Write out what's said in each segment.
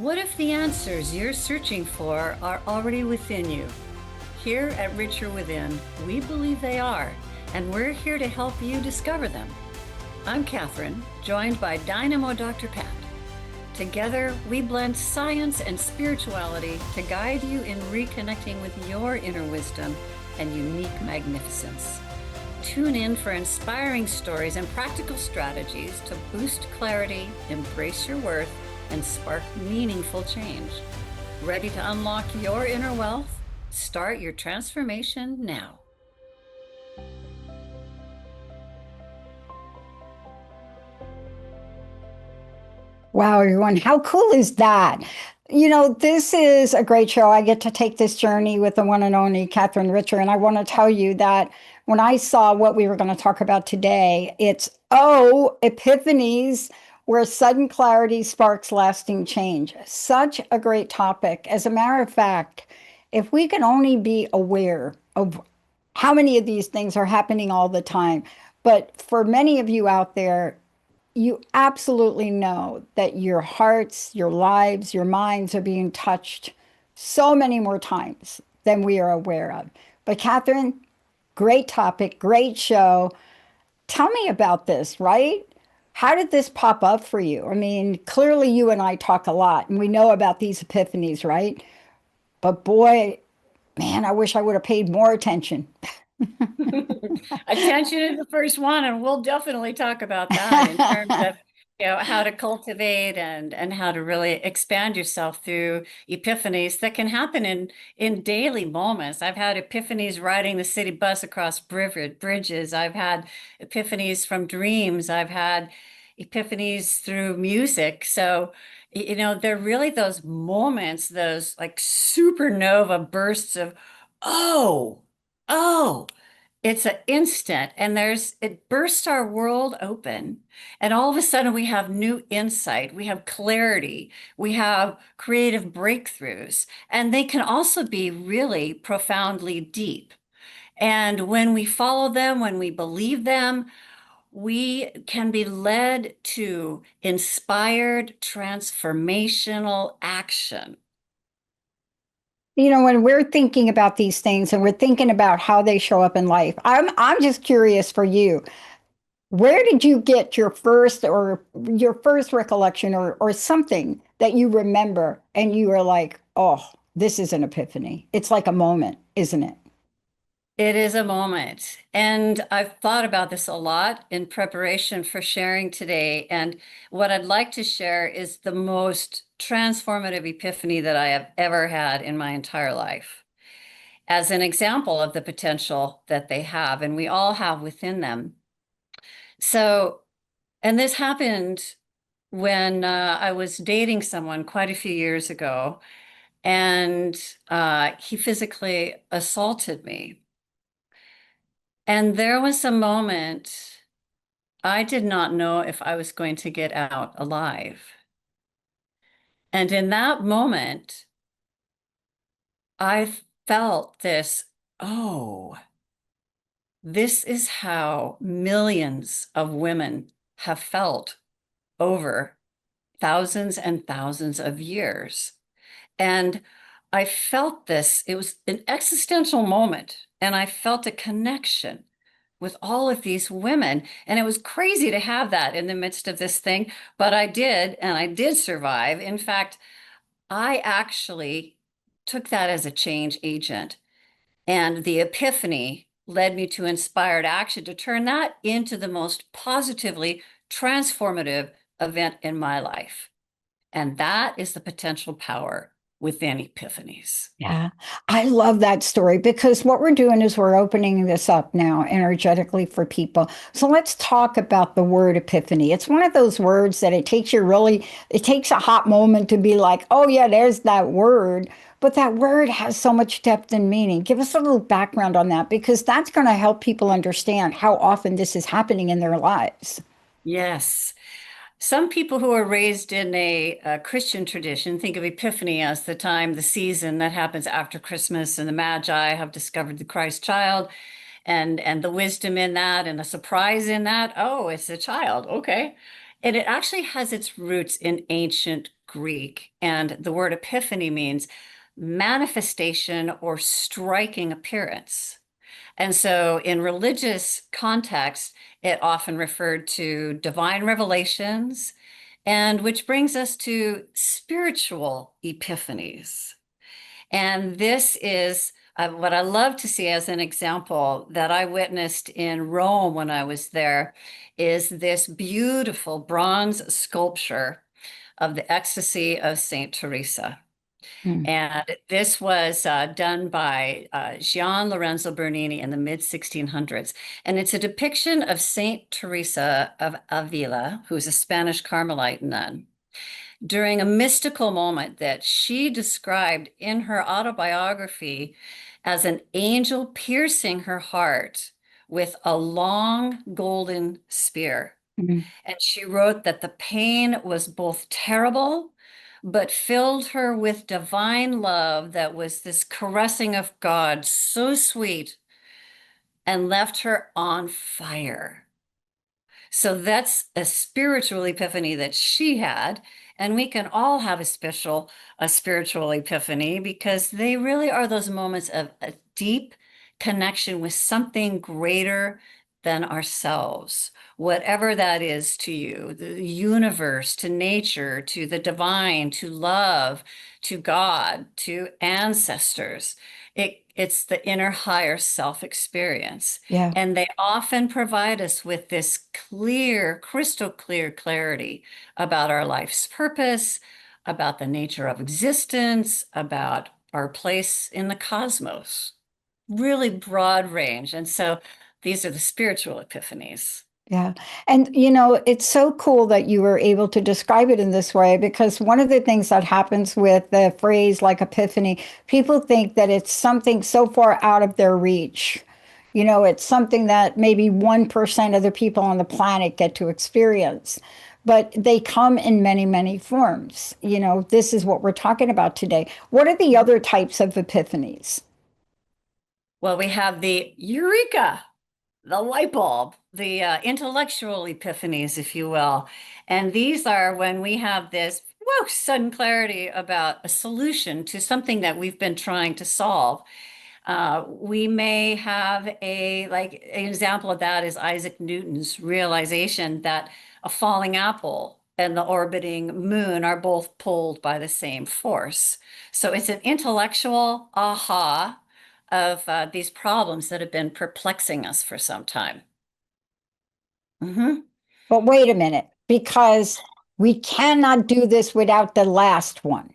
What if the answers you're searching for are already within you? Here at Richer Within, we believe they are, and we're here to help you discover them. I'm Kathryn, joined by Dynamo Dr. Pat. Together, we blend science and spirituality to guide you in reconnecting with your inner wisdom and unique magnificence. Tune in for inspiring stories and practical strategies to boost clarity, embrace your worth, and spark meaningful change. Ready to unlock your inner wealth? Start your transformation now. Wow, everyone, how cool is that? This is a great show. I get to take this journey with the one and only Kathryn Richer. And I want to tell you that when I saw what we were going to talk about today, it's Epiphanies, where sudden clarity sparks lasting change. Such a great topic. As a matter of fact, if we can only be aware of how many of these things are happening all the time, but for many of you out there, you absolutely know that your hearts, your lives, your minds are being touched so many more times than we are aware of. But Kathryn, great topic, great show. Tell me about this, right? How did this pop up for you? I mean, clearly you and I talk a lot and we know about these epiphanies, right? But boy, man, I wish I would have paid more attention. Attention is the first one, and we'll definitely talk about that in terms of how to cultivate and how to really expand yourself through epiphanies that can happen in daily moments. I've had epiphanies riding the city bus across bridges. I've had epiphanies from dreams. I've had epiphanies through music. So, they're really those moments, those like supernova bursts of, oh, oh. It's an instant, and it bursts our world open. And all of a sudden, we have new insight, we have clarity, we have creative breakthroughs, and they can also be really profoundly deep. And when we follow them, when we believe them, we can be led to inspired transformational action. When we're thinking about these things and we're thinking about how they show up in life, I'm just curious for you. Where did you get your first recollection or something that you remember and you were like, oh, this is an epiphany. It's like a moment, isn't it? It is a moment. And I've thought about this a lot in preparation for sharing today. And what I'd like to share is the most transformative epiphany that I have ever had in my entire life, as an example of the potential that they have and we all have within them. So, and this happened when I was dating someone quite a few years ago, and he physically assaulted me. And there was a moment I did not know if I was going to get out alive. And in that moment, I felt this, oh, this is how millions of women have felt over thousands and thousands of years. And I felt this, it was an existential moment, and I felt a connection with all of these women. And it was crazy to have that in the midst of this thing, but I did, and I did survive. In fact, I actually took that as a change agent. And the epiphany led me to inspired action to turn that into the most positively transformative event in my life. And that is the potential power within epiphanies. Yeah, I love that story because what we're doing is we're opening this up now energetically for people. So let's talk about the word epiphany. It's one of those words that it takes a hot moment to be like, oh, yeah, there's that word. But that word has so much depth and meaning. Give us a little background on that because that's going to help people understand how often this is happening in their lives. Yes. Some people who are raised in a Christian tradition think of Epiphany as the time, the season that happens after Christmas, and the Magi have discovered the Christ child, and the wisdom in that, and the surprise in that. Oh, it's a child, okay. And it actually has its roots in ancient Greek. And the word epiphany means manifestation or striking appearance. And so in religious context, it often referred to divine revelations, and which brings us to spiritual epiphanies. And this is what I love to see as an example that I witnessed in Rome when I was there is this beautiful bronze sculpture of the ecstasy of Saint Teresa. Mm, And this was done by Gian Lorenzo Bernini in the mid 1600s. And it's a depiction of Saint Teresa of Avila, who's a Spanish Carmelite nun, during a mystical moment that she described in her autobiography as an angel piercing her heart with a long golden spear. mm. And she wrote that the pain was both terrible, but filled her with divine love that was this caressing of God, so sweet, and left her on fire. So that's a spiritual epiphany that she had. And we can all have a spiritual epiphany because they really are those moments of a deep connection with something greater than ourselves, whatever that is to you, the universe, to nature, to the divine, to love, to God, to ancestors. It's the inner higher self experience. Yeah. And they often provide us with this clear, crystal clear clarity about our life's purpose, about the nature of existence, about our place in the cosmos. Really broad range. And so these are the spiritual epiphanies. Yeah. And, it's so cool that you were able to describe it in this way because one of the things that happens with the phrase like epiphany, people think that it's something so far out of their reach. It's something that maybe 1% of the people on the planet get to experience, but they come in many, many forms. This is what we're talking about today. What are the other types of epiphanies? Well, we have the eureka, the light bulb, the intellectual epiphanies, if you will. And these are when we have this whoa, sudden clarity about a solution to something that we've been trying to solve. We may have like an example of that is Isaac Newton's realization that a falling apple and the orbiting moon are both pulled by the same force. So it's an intellectual aha of these problems that have been perplexing us for some time. Mhm. But wait a minute, because we cannot do this without the last one.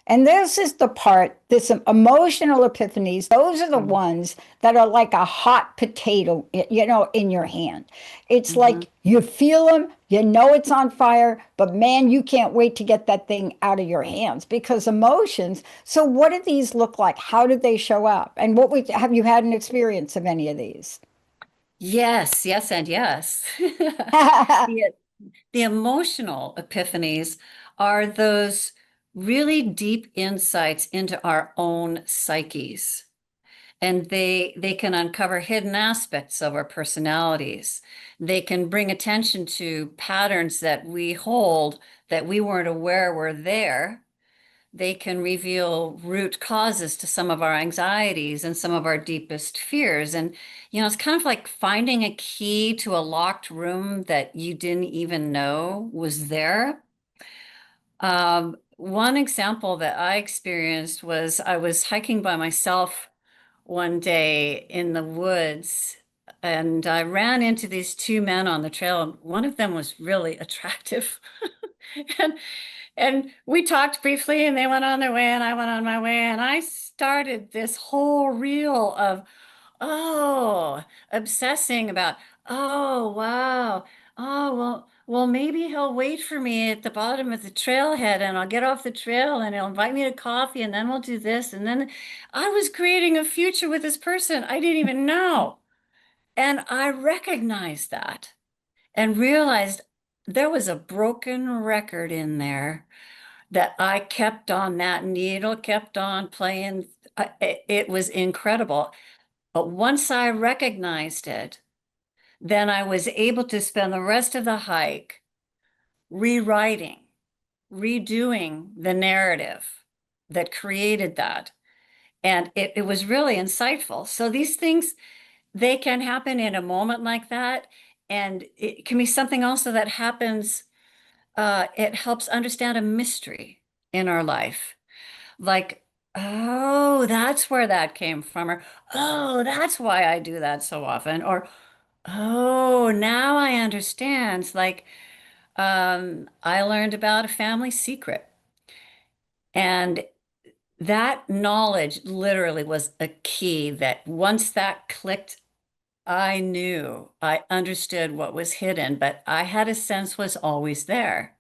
And this is the part, this emotional epiphanies, those are the ones that are like a hot potato, in your hand. It's Mhm. like you feel them, you know it's on fire, but man, you can't wait to get that thing out of your hands because emotions. So what do these look like? How did they show up? And have you had an experience of any of these? Yes, yes, and yes. The, the emotional epiphanies are those really deep insights into our own psyches. And they can uncover hidden aspects of our personalities. They can bring attention to patterns that we hold that we weren't aware were there. They can reveal root causes to some of our anxieties and some of our deepest fears. And, it's kind of like finding a key to a locked room that you didn't even know was there. One example that I experienced was I was hiking by myself one day in the woods and I ran into these two men on the trail. And one of them was really attractive. And we talked briefly and they went on their way and I went on my way and I started this whole reel of oh, obsessing about, oh, wow. Oh, well, maybe he'll wait for me at the bottom of the trailhead and I'll get off the trail and he'll invite me to coffee and then we'll do this. And then I was creating a future with this person I didn't even know. And I recognized that and realized there was a broken record in there that I kept on, that needle kept on playing. It was incredible. But once I recognized it, then I was able to spend the rest of the hike rewriting, redoing the narrative that created that. And it was really insightful. So these things, they can happen in a moment like that. And it can be something also that happens, it helps understand a mystery in our life. Like, oh, that's where that came from. Or, oh, that's why I do that so often. Or, oh, now I understand. It's like, I learned about a family secret. And that knowledge literally was a key that once that clicked, I knew, I understood what was hidden, but I had a sense was always there.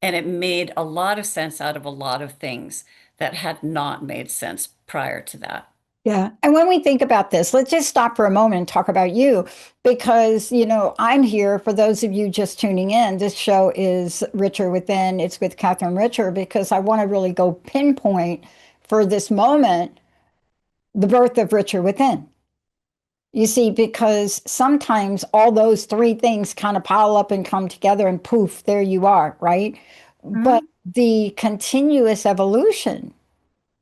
And it made a lot of sense out of a lot of things that had not made sense prior to that. Yeah. And when we think about this, let's just stop for a moment and talk about you because, I'm here for those of you just tuning in. This show is Richer Within. It's with Kathryn Richer because I want to really go pinpoint for this moment the birth of Richer Within. You see, because sometimes all those three things kind of pile up and come together and poof, there you are, right? But Hmm. the continuous evolution,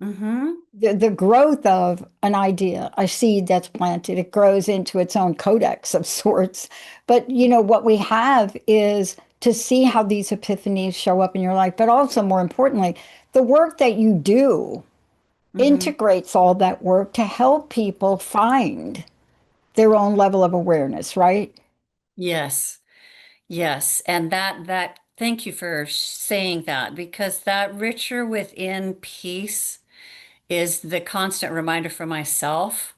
Hmm. the growth of an idea, a seed that's planted, it grows into its own codex of sorts. But what we have is to see how these epiphanies show up in your life, but also more importantly, the work that you do Hmm. integrates all that work to help people find their own level of awareness, right? Yes. Yes. And thank you for saying that because that richer within peace is the constant reminder for myself.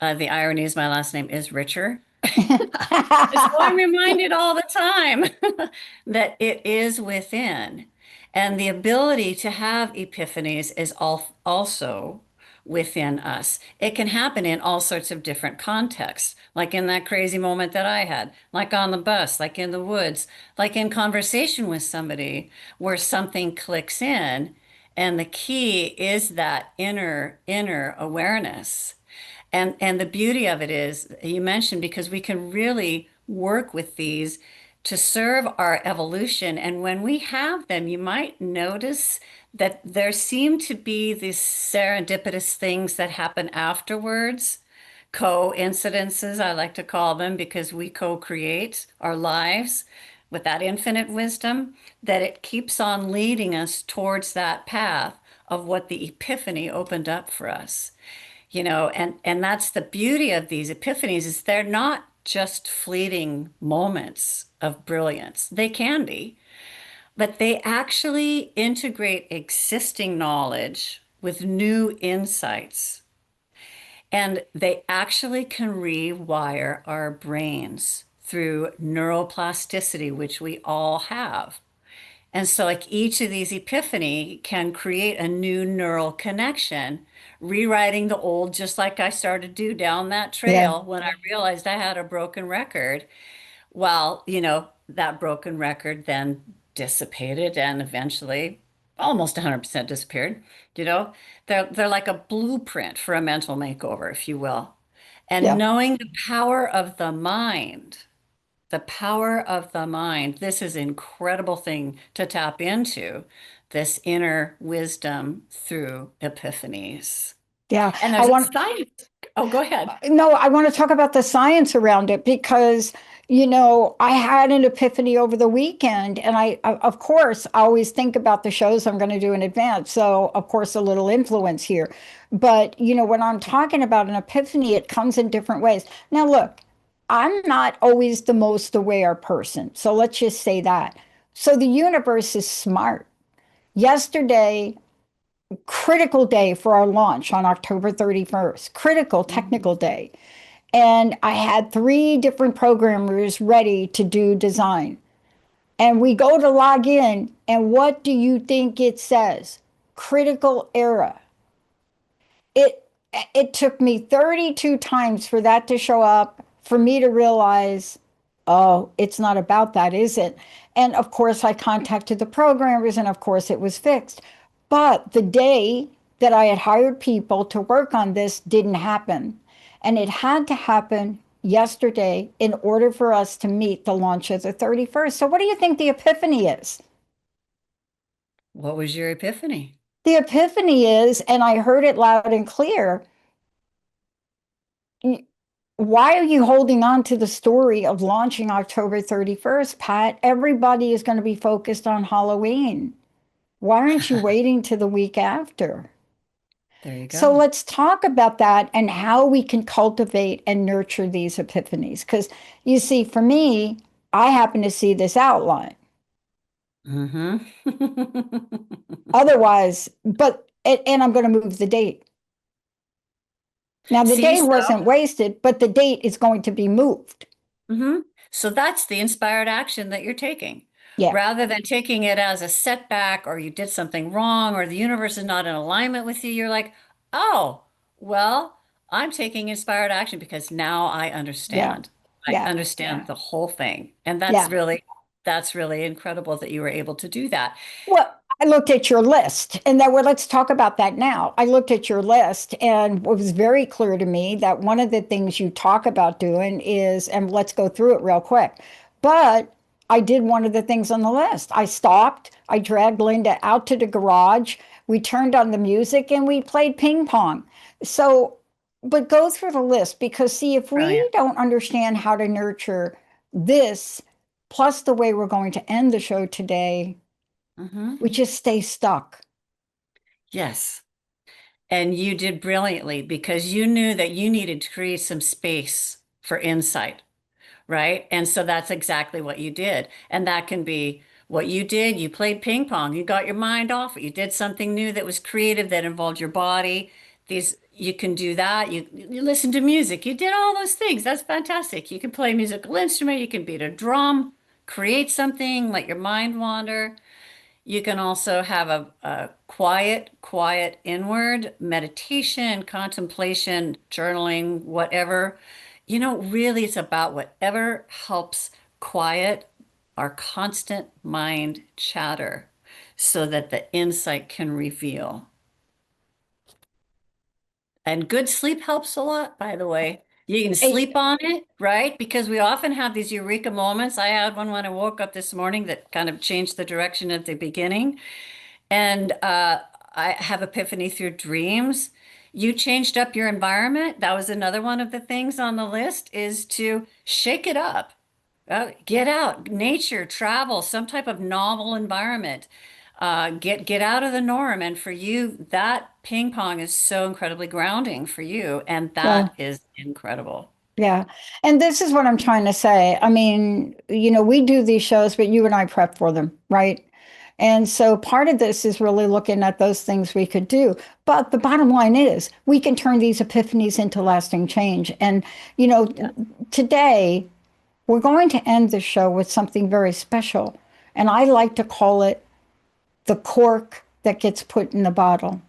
The irony is my last name is Richer. So I'm reminded all the time that it is within. And the ability to have epiphanies is also within us. It can happen in all sorts of different contexts, like in that crazy moment that I had, like on the bus, like in the woods, like in conversation with somebody where something clicks in. And the key is that inner awareness. And the beauty of it is, you mentioned, because we can really work with these to serve our evolution. And when we have them, you might notice that there seem to be these serendipitous things that happen afterwards, coincidences, I like to call them, because we co-create our lives with that infinite wisdom, that it keeps on leading us towards that path of what the epiphany opened up for us. And that's the beauty of these epiphanies is they're not just fleeting moments of brilliance. They can be, but they actually integrate existing knowledge with new insights. And they actually can rewire our brains through neuroplasticity, which we all have. And so, like each of these epiphany can create a new neural connection, rewriting the old, just like I started to do down that Yeah, trail when I realized I had a broken record. Well, that broken record then dissipated and eventually almost 100% disappeared. You know, they're like a blueprint for a mental makeover, if you will. And yeah. knowing the power of the power of the mind. This is an incredible thing to tap into, this inner wisdom through epiphanies. Yeah, And I there's a want science. Oh, go ahead. no, I want to talk about the science around it because, I had an epiphany over the weekend, and of course, I always think about the shows I'm going to do in advance. So, of course, a little influence here. But, when I'm talking about an epiphany, it comes in different ways. Now, look, I'm not always the most aware person. So let's just say that. So the universe is smart. Yesterday, critical day for our launch on October 31st, critical technical Mhm. day. And I had three different programmers ready to do design. And we go to log in, and what do you think it says? Critical error. It it took me 32 times for that to show up, for me to realize, oh, it's not about that, is it? And of course, I contacted the programmers, and of course, it was fixed. But the day that I had hired people to work on this didn't happen. And it had to happen yesterday in order for us to meet the launch of the 31st. So, what do you think the epiphany is? What was your epiphany? The epiphany is, and I heard it loud and clear, why are you holding on to the story of launching October 31st, Pat? Everybody is going to be focused on Halloween. Why aren't you waiting to the week after? There you So go. let's talk about that and how we can cultivate and nurture these epiphanies. Because you see, for me, I happen to see this outline. Mm-hmm. Otherwise, and I'm going to move the date. Now, the See, day so wasn't wasted, but the date is going to be moved. hmm So that's the inspired action that you're taking. Yeah, Rather than taking it as a setback or you did something wrong or the universe is not in alignment with you, you're like, oh, well, I'm taking inspired action because now I yeah, understand. I yeah, understand the whole thing. And yeah. that's really incredible that you were able to do that. Well, I looked at your list, and then well, let's talk about that now. I looked at your list, and it was very clear to me that one of the things you talk about doing is, and let's go through it real quick. But I did one of the things on the list. I stopped, I dragged Linda out to the garage, we turned on the music, and we played ping pong. So, but go through the list because, see, if we Brilliant. don't understand how to nurture this, plus the way we're going to end the show today, Hmm. we just stay stuck. Yes. And you did brilliantly because you knew that you needed to create some space for insight. Right? And so that's exactly what you did. And that can be what you did. You played ping pong. You got your mind off it. You did something new that was creative that involved your body. These you can do that. You listen to music. You did all those things. That's fantastic. You can play a musical instrument. You can beat a drum, create something, let your mind wander. You can also have a quiet inward meditation, contemplation, journaling, whatever. Really, it's about whatever helps quiet our constant mind chatter so that the insight can reveal. And good sleep helps a lot, by the way. You can It, sleep on it, right? Because we often have these eureka moments. I had one when I woke up this morning that kind of changed the direction at the beginning. And I have epiphany through dreams. You changed up your environment. That was another one of the things on the list is to shake it up. Get out, nature, travel, some type of novel environment. Get out of the norm. And for you, that ping pong is so incredibly grounding for you, and that well, is incredible. yeah. And this is what I'm trying to say. I mean, we do these shows, but you and I prep for them, right? And so part of this is really looking at those things we could do. But the bottom line is we can turn these epiphanies into lasting change. And, you know, Yeah. today we're going to end the show with something very special. And I like to call it the cork that gets put in the bottle.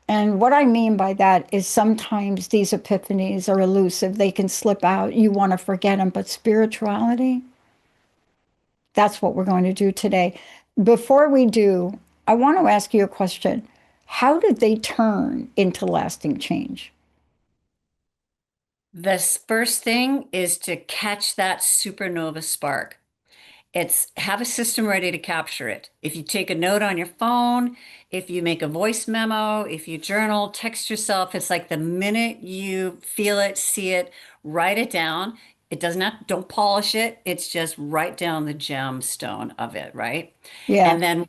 And what I mean by that is sometimes these epiphanies are elusive. They can slip out. You want to forget them. But spirituality, that's what we're going to do today. Before we do, I want to ask you a question. How did they turn into lasting change? The first thing is to catch that supernova spark. It's have a system ready to capture it. If you take a note on your phone, if you make a voice memo, if you journal, text yourself, it's like the minute you feel it, see it, write it down. It does not, don't polish it. It's just write down the gemstone of it, right? Yeah, And then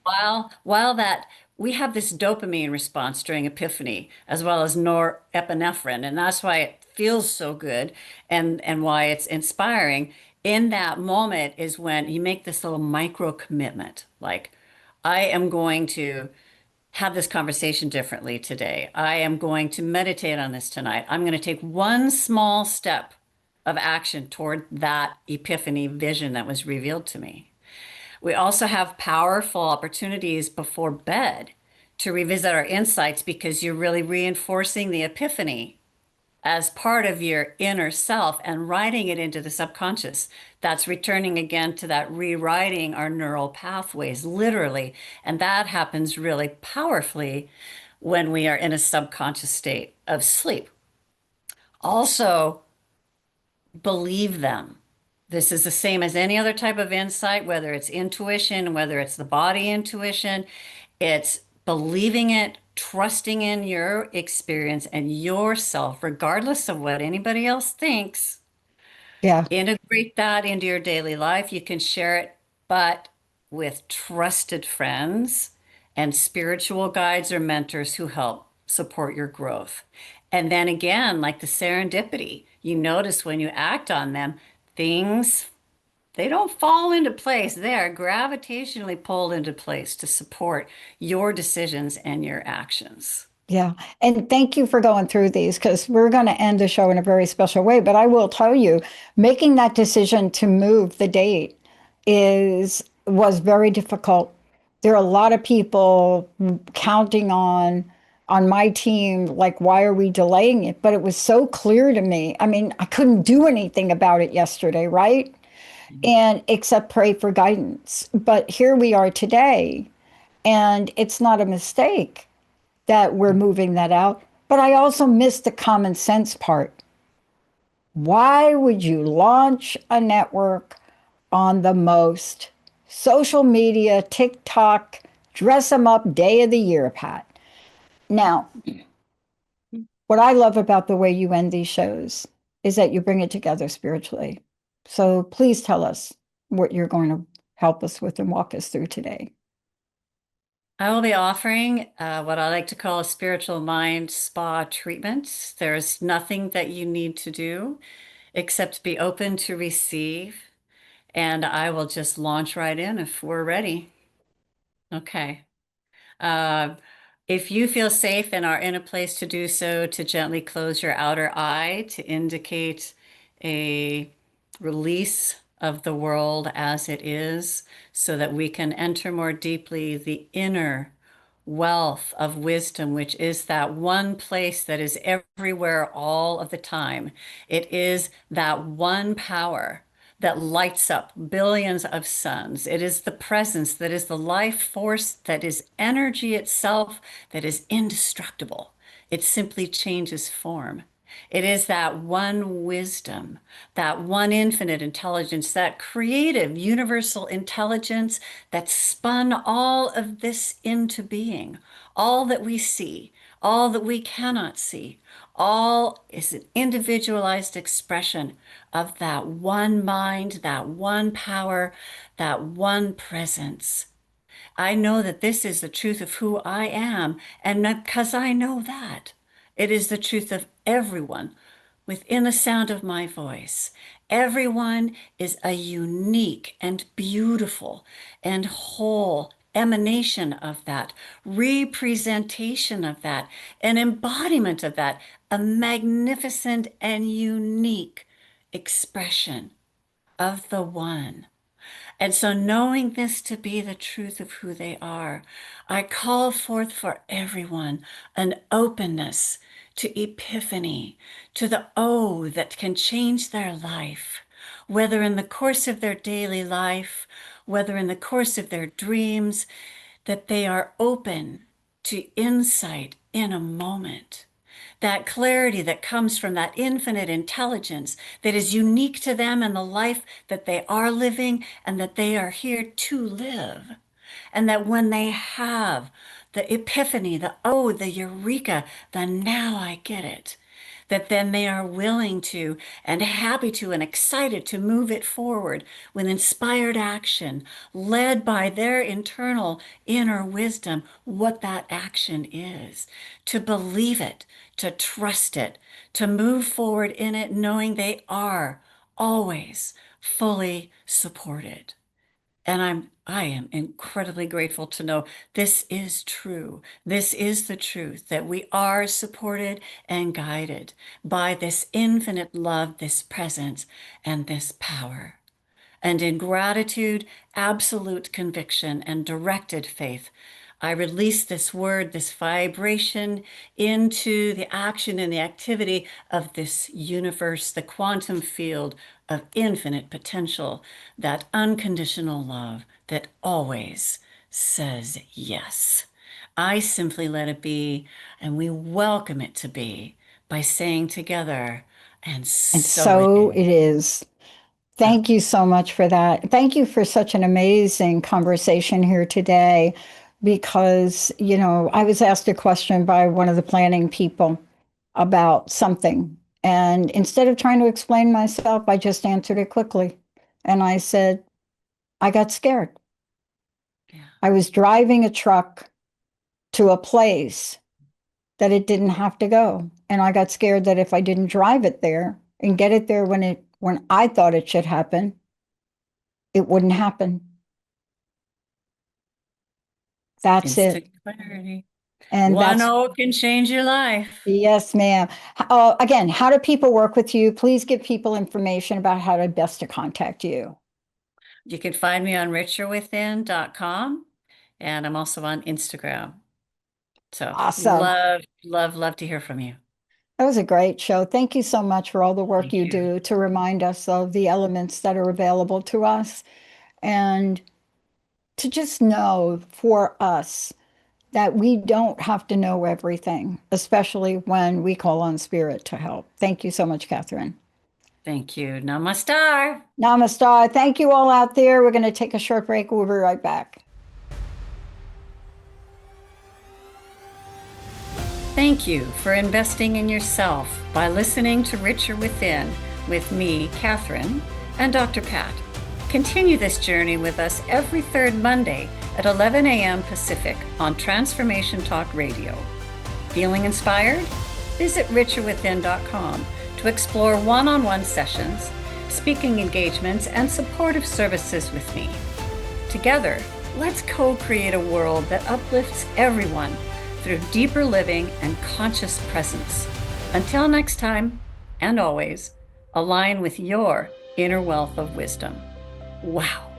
while that we have this dopamine response during epiphany as well as norepinephrine, and that's why it feels so good and why it's inspiring. In that moment is when you make this little micro commitment, like I am going to have this conversation differently today. I am going to meditate on this tonight. I'm going to take one small step of action toward that epiphany vision that was revealed to me. We also have powerful opportunities before bed to revisit our insights because you're really reinforcing the epiphany as part of your inner self and writing it into the subconscious. That's returning again to that rewriting our neural pathways, literally. And that happens really powerfully when we are in a subconscious state of sleep. Also, believe them. This is the same as any other type of insight, whether it's intuition, whether it's the body intuition, it's believing it, trusting in your experience and yourself, regardless of what anybody else thinks. Yeah. Integrate that into your daily life. You can share it, but with trusted friends and spiritual guides or mentors who help support your growth. And then again, like the serendipity, you notice when you act on them, things, they don't fall into place. They are gravitationally pulled into place to support your decisions and your actions. Yeah. And thank you for going through these because we're going to end the show in a very special way. But I will tell you, making that decision to move the date was very difficult. There are a lot of people counting on my team, like, why are we delaying it? But it was so clear to me. I mean, I couldn't do anything about it yesterday, right? And except pray for guidance. But here we are today, and it's not a mistake that we're moving that out. But I also missed the common sense part. Why would you launch a network on the most social media, TikTok, dress them up day of the year, Pat? Now, what I love about the way you end these shows is that you bring it together spiritually. So please tell us what you're going to help us with and walk us through today. I will be offering what I like to call a spiritual mind spa treatment. There's nothing that you need to do except be open to receive, and I will just launch right in if we're ready. Okay. Uh, if you feel safe and are in a place to do so, to gently close your outer eye to indicate a release of the world as it is, so that we can enter more deeply the inner wealth of wisdom, which is that one place that is everywhere all of the time. It is that one power that lights up billions of suns. It is the presence that is the life force, that is energy itself, that is indestructible. It simply changes form. It is that one wisdom, that one infinite intelligence, that creative universal intelligence that spun all of this into being. All that we see, all that we cannot see, all is an individualized expression of that one mind, that one power, that one presence. I know that this is the truth of who I am, and because I know that, it is the truth of everyone within the sound of my voice. Everyone is a unique and beautiful and whole emanation of that, representation of that, an embodiment of that, a magnificent and unique expression of the one. And so, knowing this to be the truth of who they are, I call forth for everyone an openness to epiphany, to the oh that can change their life, whether in the course of their daily life, whether in the course of their dreams, that they are open to insight in a moment. That clarity that comes from that infinite intelligence that is unique to them and the life that they are living and that they are here to live. And that when they have the epiphany, the oh, the eureka, the now I get it, that then they are willing to and happy to and excited to move it forward with inspired action, led by their internal inner wisdom, what that action is, to believe it, to trust it, to move forward in it, knowing they are always fully supported. And I am incredibly grateful to know this is true. This is the truth, that we are supported and guided by this infinite love, this presence, and this power. And in gratitude, absolute conviction, and directed faith, I release this word, this vibration into the action and the activity of this universe, the quantum field of infinite potential, that unconditional love that always says yes. I simply let it be, and we welcome it to be by saying together, And And so it so it is. is. Oh, Thank you so much for that. Thank you for such an amazing conversation here today because, I was asked a question by one of the planning people about something. And instead of trying to explain myself, I just answered it quickly. And I said, I got scared. yeah. I was driving a truck to a place that it didn't have to go. And I got scared that if I didn't drive it there and get it there when I thought it should happen, it wouldn't happen. That's Instant it. clarity. And One that's, O can change your life. yes, ma'am. Again, how do people work with you? Please give people information about how to best to contact you. You can find me on richerwithin.com, and I'm also on Instagram. So Awesome. love, love, love to hear from you. That was a great show. Thank you so much for all the work Thank you you. do to remind us of the elements that are available to us and to just know for us that we don't have to know everything, especially when we call on spirit to help. Thank you so much, Kathryn. Thank you. Namaste. Namaste. Thank you all out there. We're going to take a short break. We'll be right back. Thank you for investing in yourself by listening to Richer Within with me, Kathryn, and Dr. Pat. Continue this journey with us every third Monday at 11 a.m. Pacific on Transformation Talk Radio. Feeling inspired? Visit richerwithin.com to explore one-on-one sessions, speaking engagements, and supportive services with me. Together, let's co-create a world that uplifts everyone through deeper living and conscious presence. Until next time, and always, align with your inner wealth of wisdom. Wow.